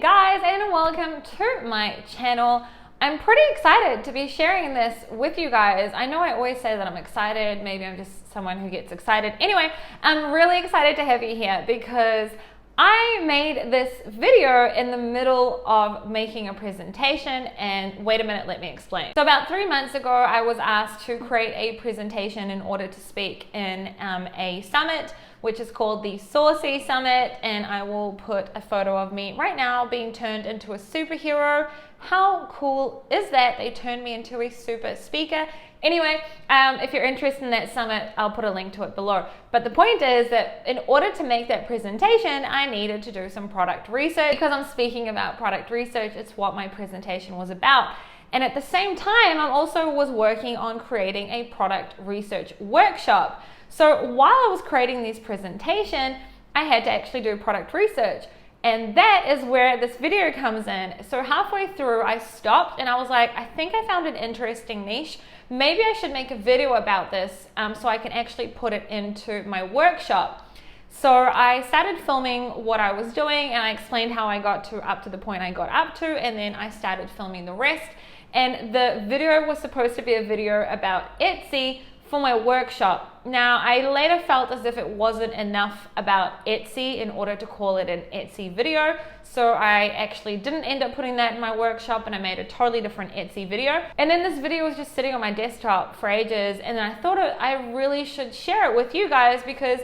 guys, and welcome to my channel. I'm pretty excited to be sharing this with you guys. I know I always say that I'm excited, maybe I'm just someone who gets excited. Anyway, I'm really excited to have you here because I made this video in the middle of making a presentation, and wait a minute, let me explain. So about 3 months ago, I was asked to create a presentation in order to speak in a summit, which is called the Saucy Summit, and I will put a photo of me right now being turned into a superhero. How cool is that? They turned me into a super speaker. Anyway, if you're interested in that summit, I'll put a link to it below. But the point is that in order to make that presentation, I needed to do some product research. Because I'm speaking about product research, it's what my presentation was about. And at the same time, I also was working on creating a product research workshop. So while I was creating this presentation, I had to actually do product research. And that is where this video comes in. So halfway through, I stopped and I was like, I think I found an interesting niche. Maybe I should make a video about this so I can actually put it into my workshop. So I started filming what I was doing, and I explained how I got up to the point I got up to, and then I started filming the rest. And the video was supposed to be a video about Etsy for my workshop. Now, I later felt as if it wasn't enough about Etsy in order to call it an Etsy video. So I actually didn't end up putting that in my workshop, and I made a totally different Etsy video. And then this video was just sitting on my desktop for ages, and I thought I really should share it with you guys because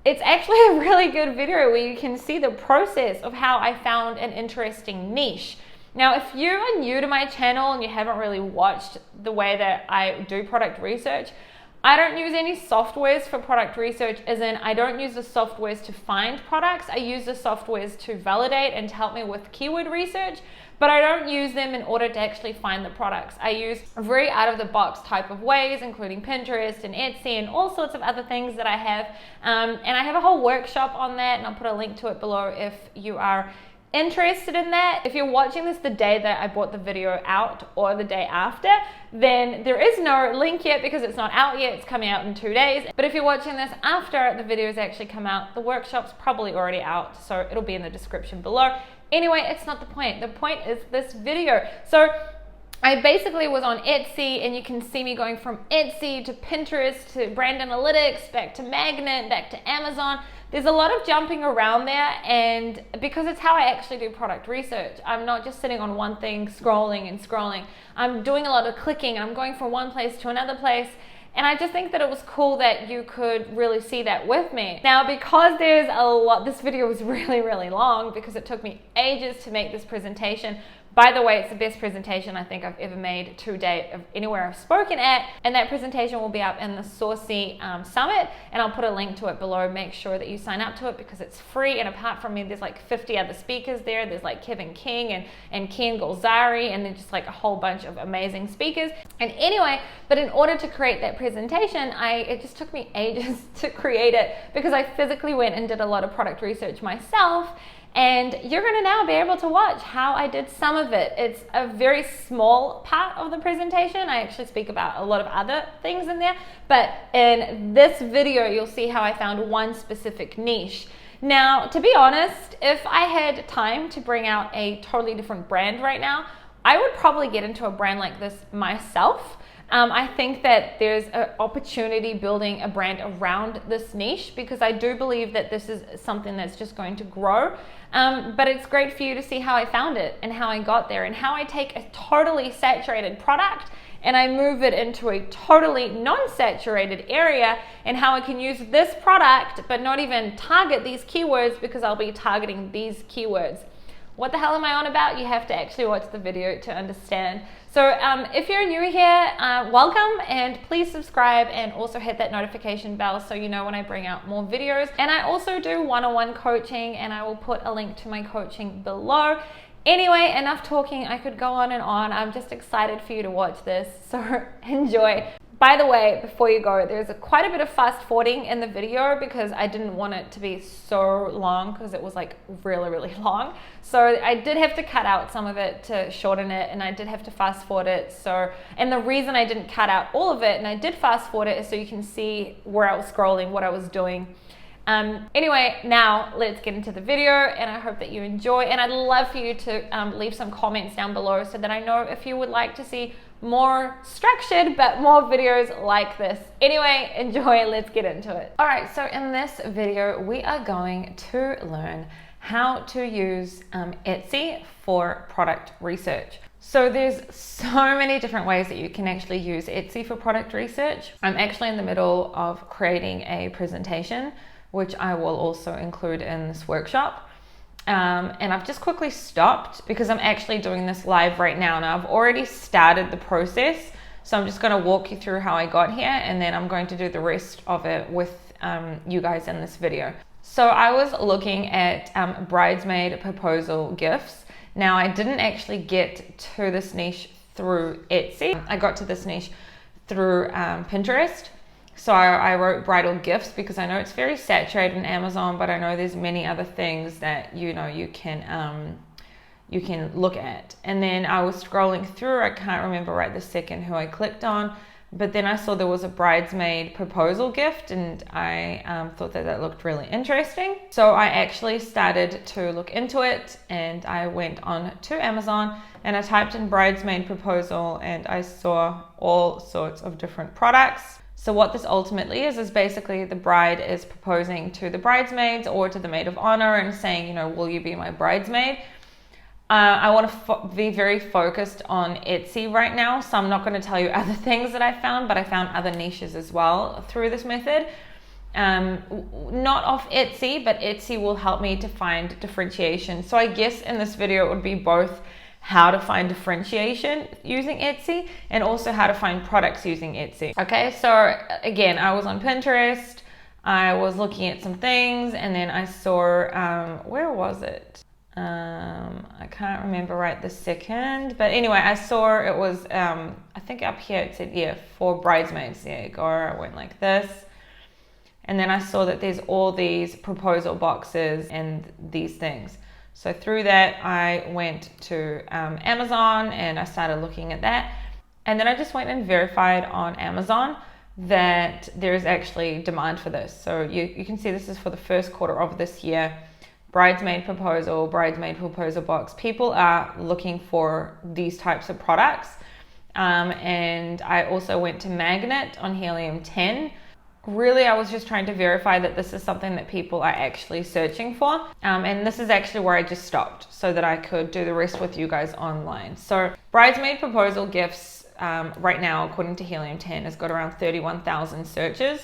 it's actually a really good video where you can see the process of how I found an interesting niche. Now, if you are new to my channel and you haven't really watched the way that I do product research, I don't use any softwares for product research, as in I don't use the softwares to find products. I use the softwares to validate and to help me with keyword research, but I don't use them in order to actually find the products. I use very out-of-the-box type of ways, including Pinterest and Etsy and all sorts of other things that I have. And I have a whole workshop on that, and I'll put a link to it below if you are interested in that. If you're watching this the day that I brought the video out or the day after, then there is no link yet because it's not out yet. It's coming out in 2 days. But if you're watching this after the videos actually come out, the workshop's probably already out, so it'll be in the description below. Anyway, it's not the point. The point is this video. So I basically was on Etsy, and you can see me going from Etsy to Pinterest to brand analytics, back to Magnet, back to Amazon. There's a lot of jumping around there, and because it's how I actually do product research. I'm not just sitting on one thing, scrolling and scrolling. I'm doing a lot of clicking. I'm going from one place to another place. And I just think that it was cool that you could really see that with me. Now, because there's a lot, this video was really, really long because it took me ages to make this presentation. By the way, it's the best presentation I think I've ever made to date of anywhere I've spoken at. And that presentation will be up in the Saucy Summit, and I'll put a link to it below. Make sure that you sign up to it because it's free. And apart from me, there's like 50 other speakers there. There's like Kevin King and Ken Golzari, and then just like a whole bunch of amazing speakers. And anyway, but in order to create that presentation, it just took me ages to create it because I physically went and did a lot of product research myself. And you're gonna now be able to watch how I did some of it. It's a very small part of the presentation. I actually speak about a lot of other things in there, but in this video, you'll see how I found one specific niche. Now, to be honest, if I had time to bring out a totally different brand right now, I would probably get into a brand like this myself. I think that there's an opportunity building a brand around this niche because I do believe that this is something that's just going to grow. But it's great for you to see how I found it and how I got there and how I take a totally saturated product and I move it into a totally non-saturated area, and how I can use this product but not even target these keywords because I'll be targeting these keywords. What the hell am I on about? You have to actually watch the video to understand. So if you're new here, welcome, and please subscribe and also hit that notification bell so you know when I bring out more videos. And I also do one-on-one coaching, and I will put a link to my coaching below. Anyway, enough talking. I could go on and on. I'm just excited for you to watch this, so enjoy. By the way, before you go, there's quite a bit of fast forwarding in the video because I didn't want it to be so long because it was like really, really long. So I did have to cut out some of it to shorten it, and I did have to fast forward it. And the reason I didn't cut out all of it and I did fast forward it is so you can see where I was scrolling, what I was doing. Anyway, now let's get into the video, and I hope that you enjoy, and I'd love for you to leave some comments down below so that I know if you would like to see more structured but more videos like this. Anyway, enjoy, let's get into it. All right, so in this video we are going to learn how to use Etsy for product research. So there's so many different ways that you can actually use Etsy for product research. I'm actually in the middle of creating a presentation, which I will also include in this workshop. And I've just quickly stopped because I'm actually doing this live right now. Now I've already started the process. So I'm just gonna walk you through how I got here, and then I'm going to do the rest of it with you guys in this video. So I was looking at bridesmaid proposal gifts. Now I didn't actually get to this niche through Etsy. I got to this niche through Pinterest. So I wrote bridal gifts because I know it's very saturated in Amazon, but I know there's many other things that you can look at. And then I was scrolling through, I can't remember right this second who I clicked on, but then I saw there was a bridesmaid proposal gift, and I thought that looked really interesting. So I actually started to look into it, and I went on to Amazon and I typed in bridesmaid proposal, and I saw all sorts of different products. So what this ultimately is basically the bride is proposing to the bridesmaids or to the maid of honor and saying, will you be my bridesmaid? I want to be very focused on Etsy right now, so I'm not going to tell you other things that I found, but I found other niches as well through this method. Not off Etsy, but Etsy will help me to find differentiation. So I guess in this video it would be both how to find differentiation using Etsy and also how to find products using Etsy. Okay, so again, I was on Pinterest, I was looking at some things, and then I saw, where was it? I can't remember right this second, but anyway, I saw it was, I think up here it said, yeah, for bridesmaids. There you go, I went like this. And then I saw that there's all these proposal boxes and these things. So through that, I went to Amazon and I started looking at that. And then I just went and verified on Amazon that there is actually demand for this. So you can see this is for the first quarter of this year. Bridesmaid proposal box. People are looking for these types of products. And I also went to Magnet on Helium 10. Really, I was just trying to verify that this is something that people are actually searching for. And this is actually where I just stopped so that I could do the rest with you guys online. So bridesmaid proposal gifts right now, according to Helium 10, has got around 31,000 searches.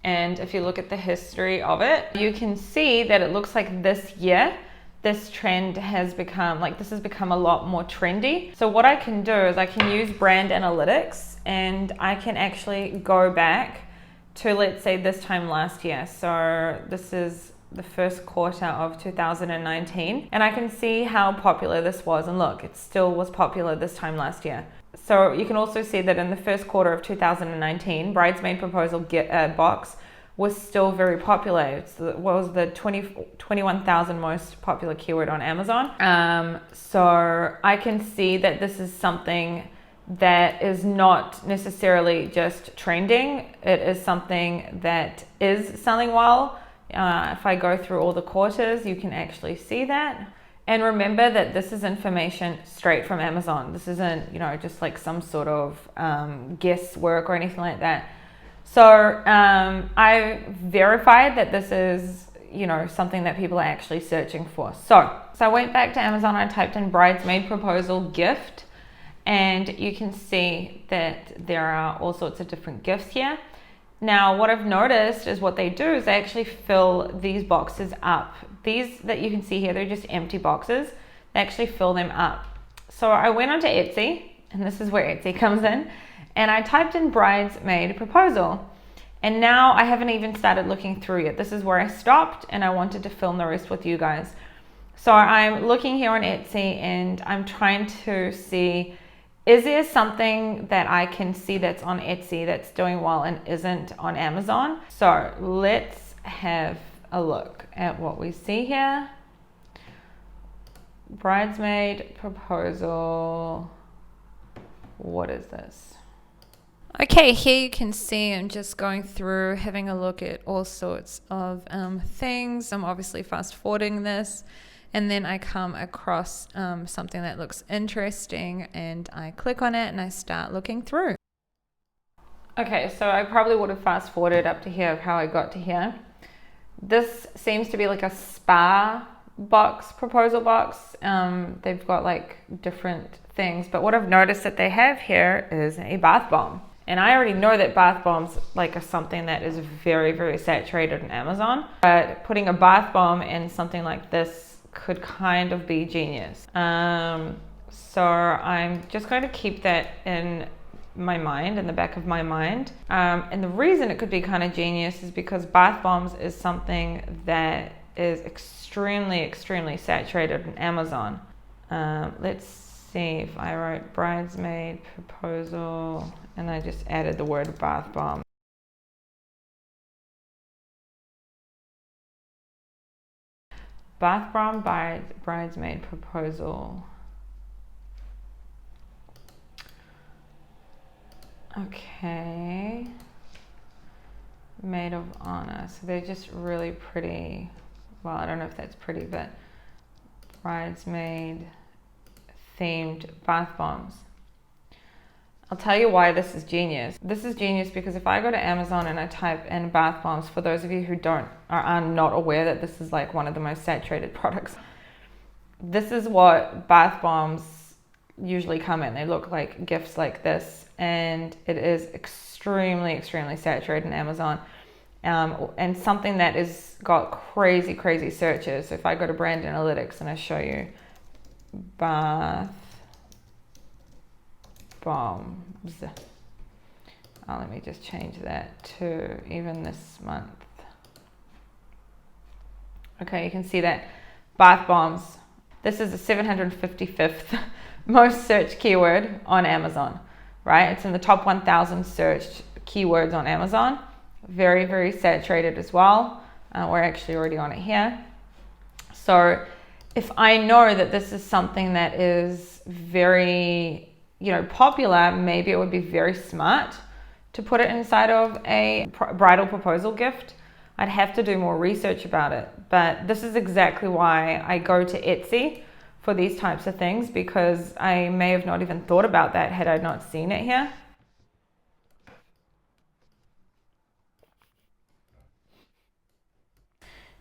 And if you look at the history of it, you can see that it looks like this year, this trend has become, this has become a lot more trendy. So what I can do is I can use brand analytics, and I can actually go back to, let's say, this time last year. So this is the first quarter of 2019, and I can see how popular this was, and look, it still was popular this time last year. So you can also see that in the first quarter of 2019, bridesmaid proposal box was still very popular. It was the 21,000 most popular keyword on Amazon. So I can see that this is something that is not necessarily just trending. It is something that is selling well. If I go through all the quarters, you can actually see that. And remember that this is information straight from Amazon. This isn't, just like some sort of guesswork or anything like that. So I verified that this is, something that people are actually searching for. So I went back to Amazon, I typed in bridesmaid proposal gift, and you can see that there are all sorts of different gifts here. Now, what I've noticed is what they do is they actually fill these boxes up. These that you can see here, they're just empty boxes. They actually fill them up. So I went onto Etsy, and this is where Etsy comes in, and I typed in bridesmaid proposal. And now I haven't even started looking through yet. This is where I stopped, and I wanted to film the rest with you guys. So I'm looking here on Etsy, and I'm trying to see, is there something that I can see that's on Etsy that's doing well and isn't on Amazon? So let's have a look at what we see here. Bridesmaid proposal. What is this? Okay, here you can see I'm just going through, having a look at all sorts of things. I'm obviously fast forwarding this, and then I come across something that looks interesting, and I click on it and I start looking through. Okay, so I probably would have fast forwarded up to here of how I got to here. This seems to be like a spa box, proposal box. They've got like different things, but what I've noticed that they have here is a bath bomb. And I already know that bath bombs like are something that is very, very saturated in Amazon, but putting a bath bomb in something like this could kind of be genius. So I'm just going to keep that in my mind, in the back of my mind. And the reason it could be kind of genius is because bath bombs is something that is extremely, extremely saturated in Amazon. Let's see if I wrote bridesmaid proposal and I just added the word bath bomb. Bath bomb by bridesmaid proposal. Okay. Maid of honor. So they're just really pretty. Well, I don't know if that's pretty, but bridesmaid themed bath bombs. I'll tell you why this is genius. This is genius because if I go to Amazon and I type in bath bombs, for those of you who are not aware that this is like one of the most saturated products, this is what bath bombs usually come in. They look like gifts like this, and it is extremely, extremely saturated in Amazon. And something that is got crazy, crazy searches. So if I go to brand analytics and I show you bath bombs, let me just change that to even this month. Okay, you can see that bath bombs. This is the 755th most searched keyword on Amazon, right? It's in the top 1,000 searched keywords on Amazon. Very, very saturated as well. We're actually already on it here. So if I know that this is something that is very, popular, maybe it would be very smart to put it inside of a bridal proposal gift. I'd have to do more research about it. But this is exactly why I go to Etsy for these types of things, because I may have not even thought about that had I not seen it here.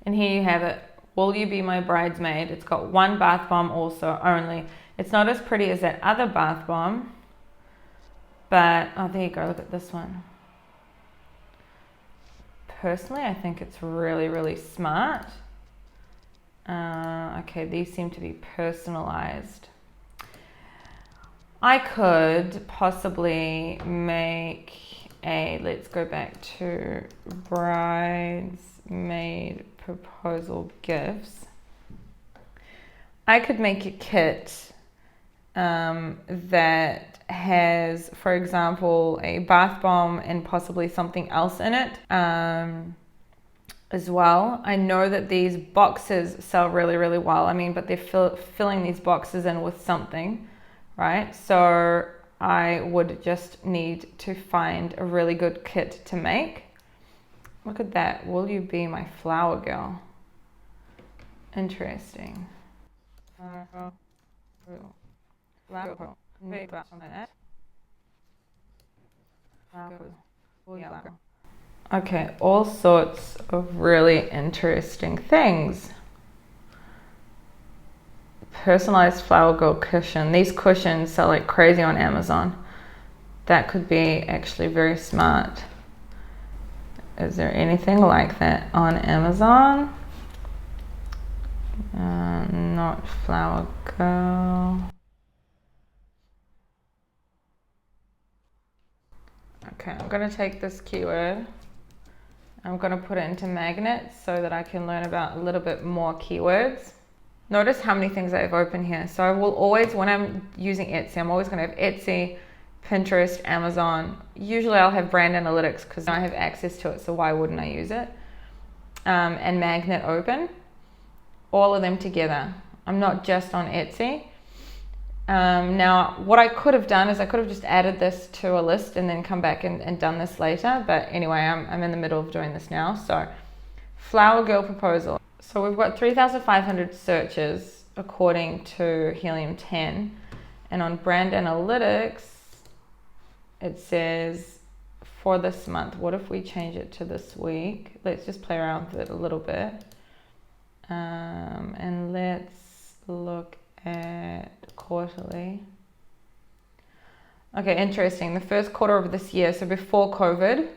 And here you have it. Will you be my bridesmaid? It's got one bath bomb also only. It's not as pretty as that other bath bomb, but oh, there you go. Look at this one. Personally, I think it's really, really smart. Okay, these seem to be personalized. I could possibly make let's go back to bridesmaid proposal gifts. I could make a kit that has, for example, a bath bomb and possibly something else in it as well. I know that these boxes sell really, really well. But they're filling these boxes in with something, right? So I would just need to find a really good kit to make. Look at that. Will you be my flower girl? Interesting. Okay, all sorts of really interesting things. Personalized flower girl cushion. These cushions sell like crazy on Amazon. That could be actually very smart. Is there anything like that on Amazon? Not flower girl. Okay, I'm going to take this keyword. I'm going to put it into magnets so that I can learn about a little bit more keywords. Notice how many things I have open here. So I will always, when I'm using Etsy, I'm always going to have Etsy, Pinterest, Amazon. Usually I'll have brand analytics because I have access to it, so why wouldn't I use it? And magnet open, all of them together. I'm not just on Etsy. Now, what I could have done is I could have just added this to a list and then come back and done this later. But anyway, I'm in the middle of doing this now. So, Flower Girl Proposal. So we've got 3,500 searches according to Helium 10. And on Brand Analytics, it says for this month. What if we change it to this week? Let's just play around with it a little bit. And let's look at quarterly. Okay, interesting. The first quarter of this year, so before COVID,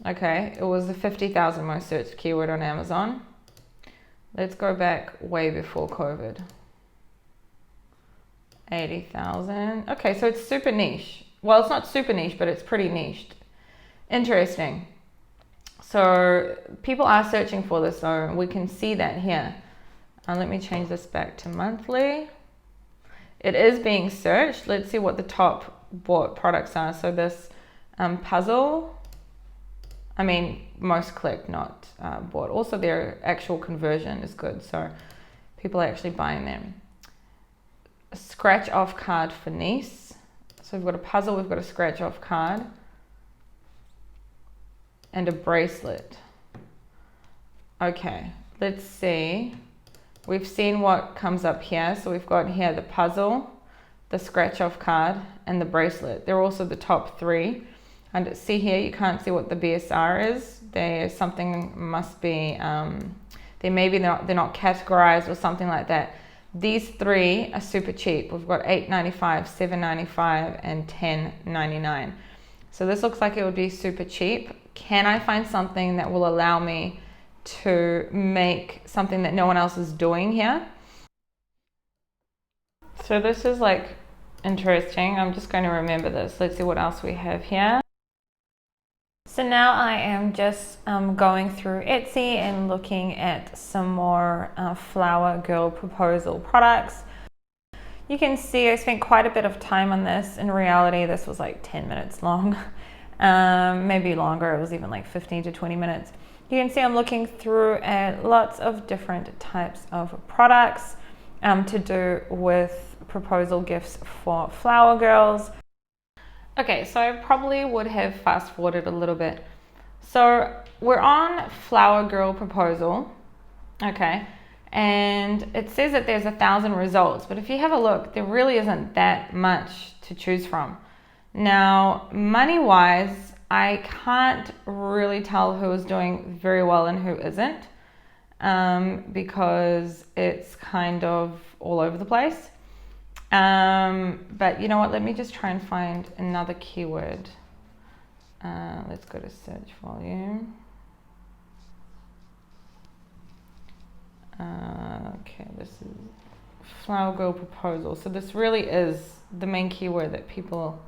okay, it was the 50,000 most searched keyword on Amazon. Let's go back way before COVID. 80,000. Okay, so it's super niche. Well, it's not super niche, but it's pretty niched. Interesting. So people are searching for this, so we can see that here. Let me change this back to monthly. It is being searched. Let's see what the top bought products are. So this puzzle, I mean, most clicked, not bought. Also, their actual conversion is good, so people are actually buying them. A scratch off card for niece. So we've got a puzzle, we've got a scratch off card, and a bracelet. Okay, let's see. We've seen what comes up here. So we've got here the puzzle, the scratch off card, and the bracelet. They're also the top three. And see here, you can't see what the BSR is. There's something must be, they're not categorized or something like that. These three are super cheap. We've got $8.95, $7.95, and $10.99. So this looks like it would be super cheap. Can I find something that will allow me to make something that no one else is doing here? So this is like interesting. I'm just going to remember this. Let's see what else we have here. So now I am just going through Etsy and looking at some more Flower Girl Proposal products. You can see I spent quite a bit of time on this. In reality, this was like 10 minutes long, maybe longer. It was even like 15 to 20 minutes. You can see I'm looking through at lots of different types of products to do with proposal gifts for flower girls. Okay, so I probably would have fast forwarded a little bit. So we're on Flower Girl Proposal, okay, and it says that there's 1,000 results, but if you have a look, there really isn't that much to choose from. Now, money-wise, I can't really tell who is doing very well and who isn't, because it's kind of all over the place. But you know what, let me just try and find another keyword. Let's go to search volume. Okay, this is Flower Girl Proposal. So this really is the main keyword that people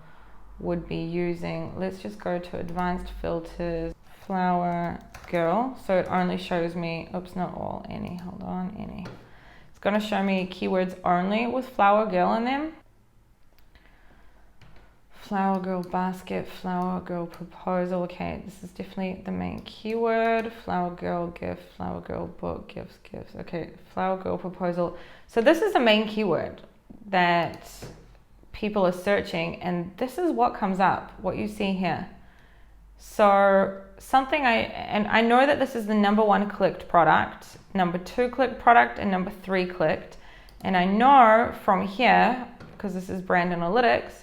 would be using. Let's just go to advanced filters, Flower Girl. So it only shows me, oops, not all, any, hold on, any. It's going to show me keywords only with Flower Girl in them. Flower Girl Basket, Flower Girl Proposal. Okay, this is definitely the main keyword. Flower Girl Gift, Flower Girl Book, Gifts. Okay, Flower Girl Proposal. So this is the main keyword that people are searching, and this is what comes up, what you see here. So something I know that this is the #1 clicked product, #2 clicked product, and #3 clicked. And I know from here, because this is Brand Analytics,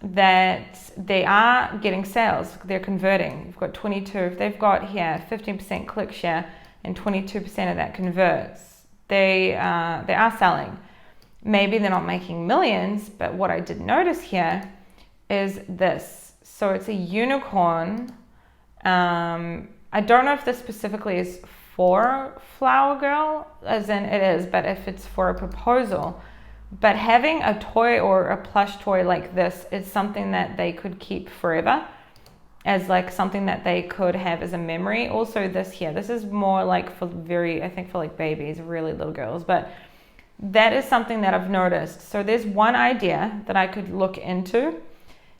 that they are getting sales, they're converting. We've got 22, if they've got here 15% click share and 22% of that converts, they are selling. Maybe they're not making millions, but what I did notice here is this. So it's a unicorn. I don't know if this specifically is for Flower Girl, as in it is, but if it's for a proposal. But having a toy or a plush toy like this is something that they could keep forever, as like something that they could have as a memory. Also this here, this is more like for I think for like babies, really little girls, but that is something that I've noticed. So there's one idea that I could look into.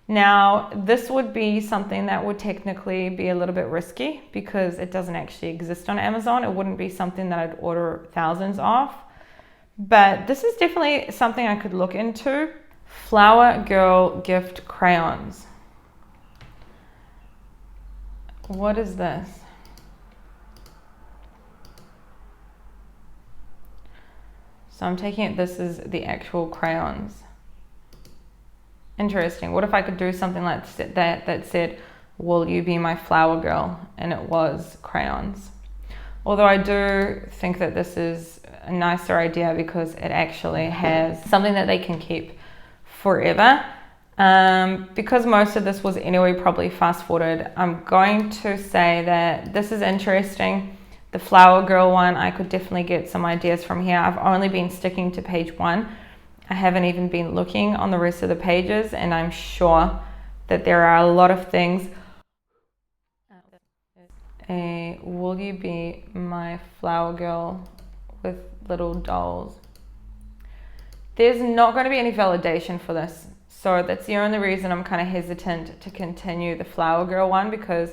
Now, this would be something that would technically be a little bit risky because it doesn't actually exist on Amazon. It wouldn't be something that I'd order thousands of. But this is definitely something I could look into. Flower Girl Gift Crayons. What is this? So I'm taking it, this is the actual crayons. Interesting. What if I could do something like that said, will you be my flower girl? And it was crayons. Although I do think that this is a nicer idea because it actually has something that they can keep forever. Because most of this was anyway probably fast forwarded, I'm going to say that this is interesting. The flower girl one, I could definitely get some ideas from here. I've only been sticking to page 1. I haven't even been looking on the rest of the pages, and I'm sure that there are a lot of things. Will you be my flower girl with little dolls? There's not going to be any validation for this. So that's the only reason I'm kind of hesitant to continue the flower girl one, because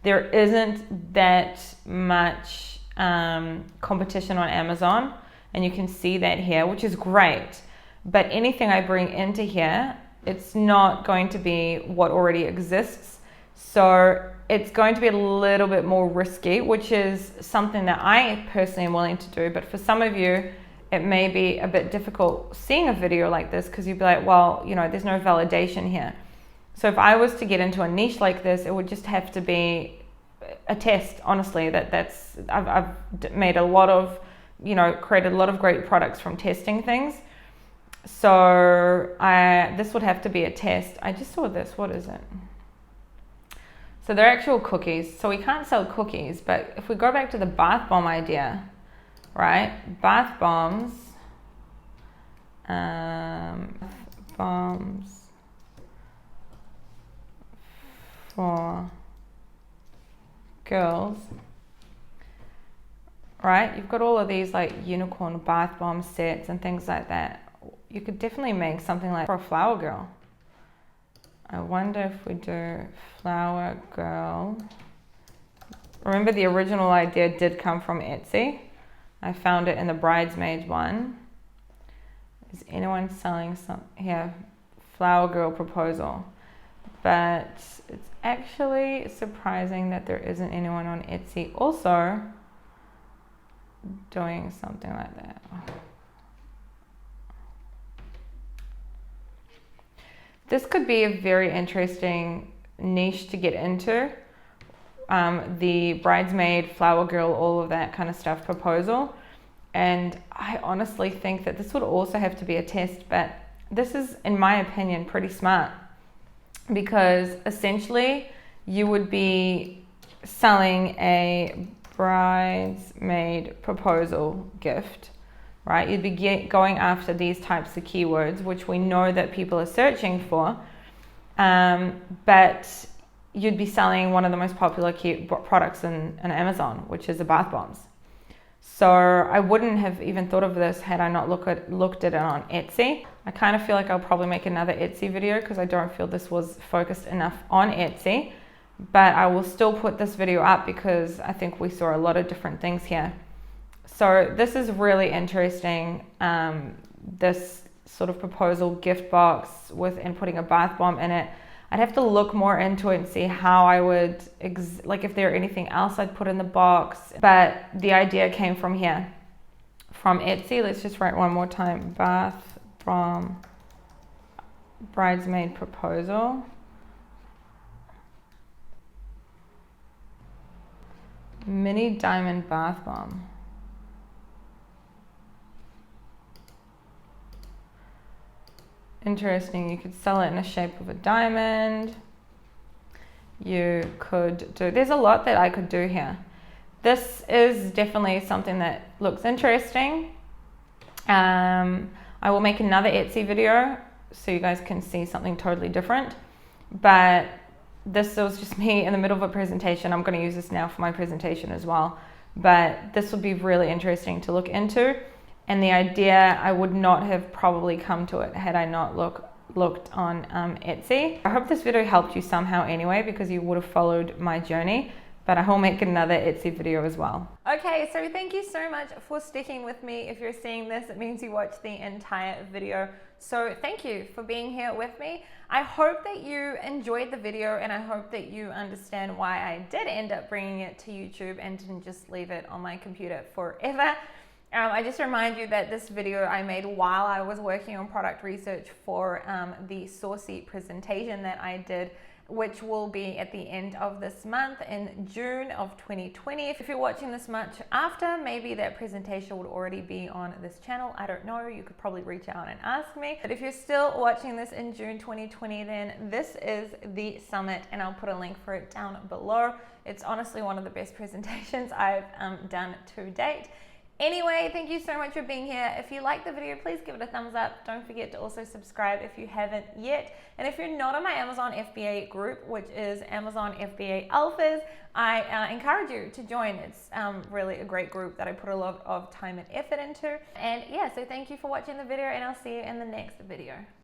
there isn't that much competition on Amazon, and you can see that here, which is great. But anything I bring into here, it's not going to be what already exists. So it's going to be a little bit more risky, which is something that I personally am willing to do. But for some of you, it may be a bit difficult seeing a video like this, because you'd be like, well, you know, there's no validation here. So if I was to get into a niche like this, it would just have to be a test, honestly. I've made a lot of, you know, created a lot of great products from testing things. So this would have to be a test. I just saw this, what is it? So they're actual cookies. So we can't sell cookies, but if we go back to the bath bomb idea, right? Bath bombs, bombs for girls, right? You've got all of these like unicorn bath bomb sets and things like that. You could definitely make something like for a flower girl. I wonder if we do flower girl. Remember, the original idea did come from Etsy. I found it in the bridesmaid one. Is anyone selling some here? Flower girl proposal. But it's actually surprising that there isn't anyone on Etsy also doing something like that. This could be a very interesting niche to get into. The bridesmaid, flower girl, all of that kind of stuff proposal. And I honestly think that this would also have to be a test, but this is, in my opinion, pretty smart, because essentially you would be selling a bridesmaid proposal gift, right? You'd be going after these types of keywords, which we know that people are searching for, but you'd be selling one of the most popular products in Amazon, which is the bath bombs. So I wouldn't have even thought of this had I not looked at it on Etsy. I kind of feel like I'll probably make another Etsy video, because I don't feel this was focused enough on Etsy, but I will still put this video up because I think we saw a lot of different things here. So this is really interesting, this sort of proposal gift box and putting a bath bomb in it. I'd have to look more into it and see how I would, like if there anything else I'd put in the box. But the idea came from here, from Etsy. Let's just write one more time. Bath bomb, bridesmaid proposal. Mini diamond bath bomb. Interesting. You could sell it in the shape of a diamond. You could do, there's a lot that I could do here. This is definitely something that looks interesting. I will make another Etsy video so you guys can see something totally different. But this was just me in the middle of a presentation. I'm going to use this now for my presentation as well. But this would be really interesting to look into. And the idea, I would not have probably come to it had I not looked on Etsy. I hope this video helped you somehow anyway, because you would have followed my journey. but I will make another Etsy video as well. Okay, so thank you so much for sticking with me. If you're seeing this, it means you watched the entire video. So thank you for being here with me. I hope that you enjoyed the video, and I hope that you understand why I did end up bringing it to YouTube and didn't just leave it on my computer forever. I just remind you that this video I made while I was working on product research for the Saucy presentation that I did, which will be at the end of this month in June of 2020. If you're watching this much after, maybe that presentation would already be on this channel. I don't know, you could probably reach out and ask me. But if you're still watching this in June 2020, then this is the summit, and I'll put a link for it down below. It's honestly one of the best presentations I've done to date. Anyway, thank you so much for being here. If you liked the video, please give it a thumbs up. Don't forget to also subscribe if you haven't yet. And if you're not on my Amazon FBA group, which is Amazon FBA Alphas, I encourage you to join. It's really a great group that I put a lot of time and effort into. And yeah, so thank you for watching the video, and I'll see you in the next video.